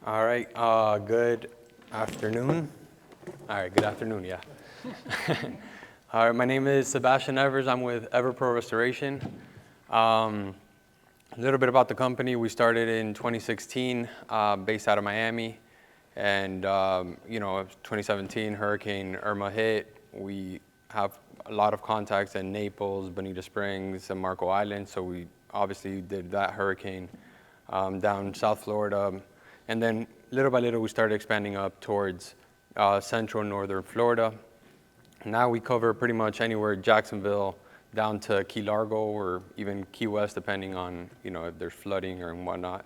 All right, good afternoon. All right, good afternoon, yeah. All right, my name is Sebastian Evers. I'm with EverPro Restoration. A little bit about the company. We started in 2016, based out of Miami. And, 2017, Hurricane Irma hit. We have a lot of contacts in Naples, Bonita Springs, and Marco Island. So we obviously did that hurricane down South Florida. And then little by little, we started expanding up towards central and northern Florida. Now we cover pretty much anywhere Jacksonville down to Key Largo or even Key West, depending on, if there's flooding or whatnot.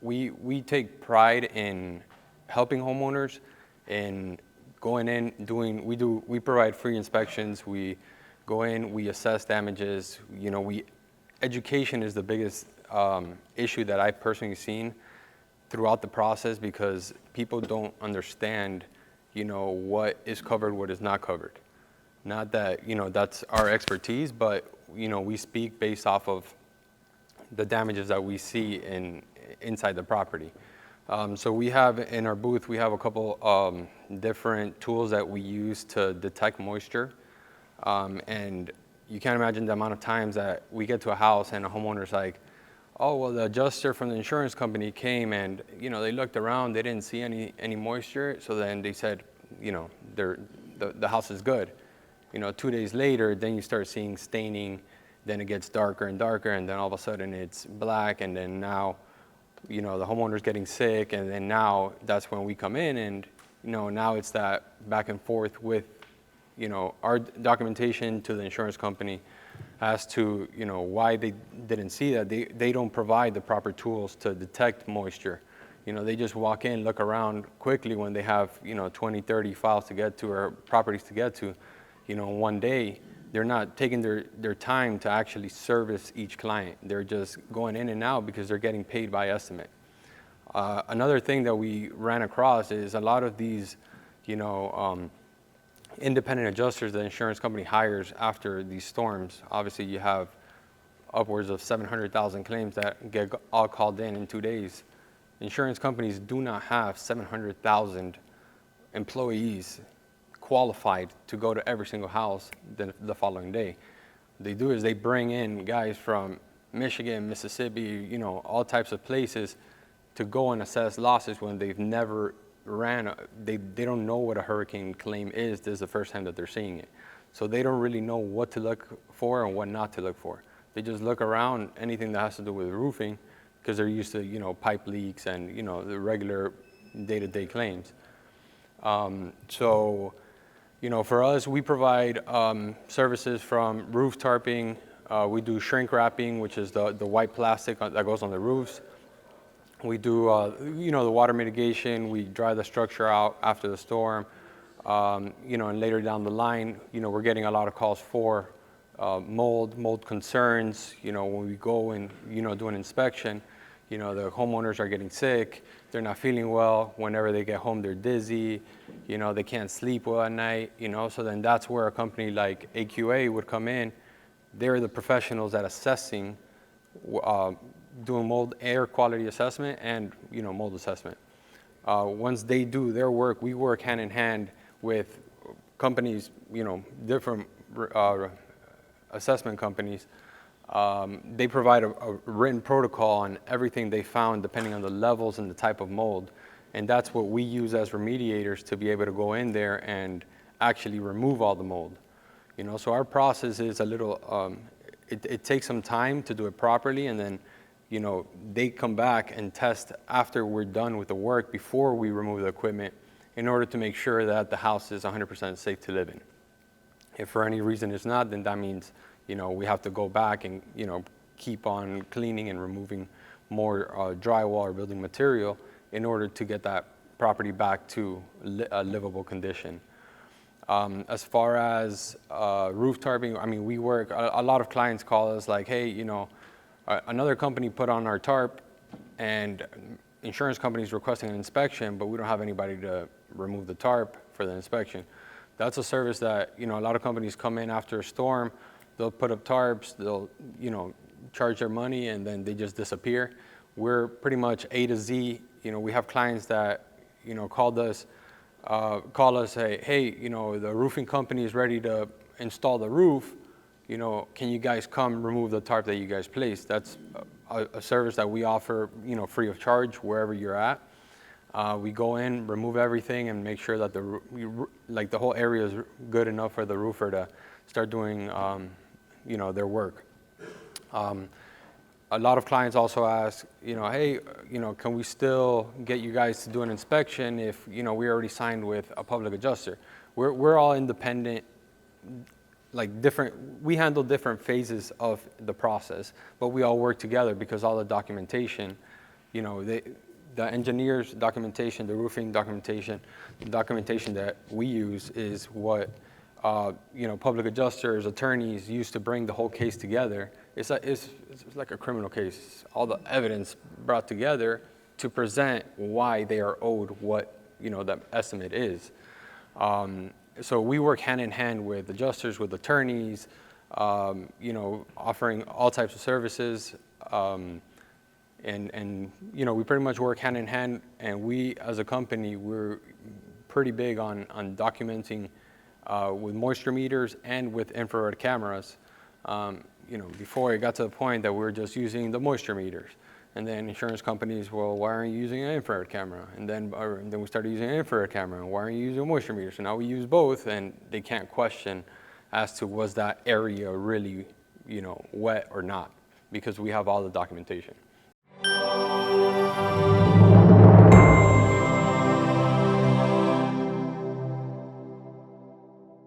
We take pride in helping homeowners in going in, we provide free inspections. We go in, we assess damages. Education is the biggest issue that I've personally seen throughout the process, because people don't understand, what is covered, what is not covered. Not that, that's our expertise, but, we speak based off of the damages that we see inside the property. So we have in our booth, we have a couple different tools that we use to detect moisture. And you can't imagine the amount of times that we get to a house and a homeowner's like, oh, well, the adjuster from the insurance company came and, they looked around, they didn't see any moisture. So then they said, the house is good. 2 days later, then you start seeing staining, then it gets darker and darker, and then all of a sudden it's black, and then now, the homeowner's getting sick, and then now that's when we come in, and, now it's that back and forth with, our documentation to the insurance company as to, why they didn't see that. They don't provide the proper tools to detect moisture. They just walk in, look around quickly when they have, 20, 30 files to get to or properties to get to, one day. They're not taking their time to actually service each client. They're just going in and out because they're getting paid by estimate. Another thing that we ran across is a lot of these, independent adjusters the insurance company hires after these storms. Obviously, you have upwards of 700,000 claims that get all called in 2 days. Insurance companies do not have 700,000 employees qualified to go to every single house the following day. What they do is they bring in guys from Michigan, Mississippi, all types of places to go and assess losses when they've never they don't know what a hurricane claim is. This is the first time that they're seeing it. So they don't really know what to look for and what not to look for. They just look around anything that has to do with roofing because they're used to, pipe leaks and, the regular day-to-day claims. For us, we provide services from roof tarping. We do shrink wrapping, which is the white plastic that goes on the roofs. We do, the water mitigation. We dry the structure out after the storm. And later down the line, we're getting a lot of calls for mold concerns. When we go and, do an inspection, the homeowners are getting sick. They're not feeling well. Whenever they get home, they're dizzy. They can't sleep well at night, So then that's where a company like AQA would come in. They're the professionals at assessing, doing mold air quality assessment and, mold assessment. Once they do their work, we work hand in hand with companies, different assessment companies. They provide a written protocol on everything they found depending on the levels and the type of mold. And that's what we use as remediators to be able to go in there and actually remove all the mold. So our process is a little, it takes some time to do it properly, and then, they come back and test after we're done with the work before we remove the equipment in order to make sure that the house is 100% safe to live in. If for any reason it's not, then that means, we have to go back and, keep on cleaning and removing more drywall or building material in order to get that property back to a livable condition. As far as roof tarping, we work, a lot of clients call us like, hey, another company put on our tarp and insurance company's requesting an inspection, but we don't have anybody to remove the tarp for the inspection. That's a service that, a lot of companies come in after a storm, they'll put up tarps, they'll, charge their money, and then they just disappear. we're pretty much A to Z. We have clients that, call us, say, hey, the roofing company is ready to install the roof. Can you guys come remove the tarp that you guys placed? That's a service that we offer, free of charge wherever you're at. We go in, remove everything, and make sure that the whole area is good enough for the roofer to start doing, their work. A lot of clients also ask, hey, can we still get you guys to do an inspection if, we already signed with a public adjuster? We're all independent, we handle different phases of the process, but we all work together because all the documentation, the engineer's documentation, the roofing documentation, the documentation that we use is what, public adjusters, attorneys use to bring the whole case together. It's like a criminal case. All the evidence brought together to present why they are owed what, the estimate is. So we work hand in hand with adjusters, with attorneys, offering all types of services. And we pretty much work hand in hand, and we as a company, we're pretty big on documenting with moisture meters and with infrared cameras. Before it got to the point that we were just using the moisture meters, and then insurance companies, well, why aren't you using an infrared camera? And then we started using an infrared camera, and why aren't you using a moisture meter? So now we use both, and they can't question as to was that area really, wet or not, because we have all the documentation.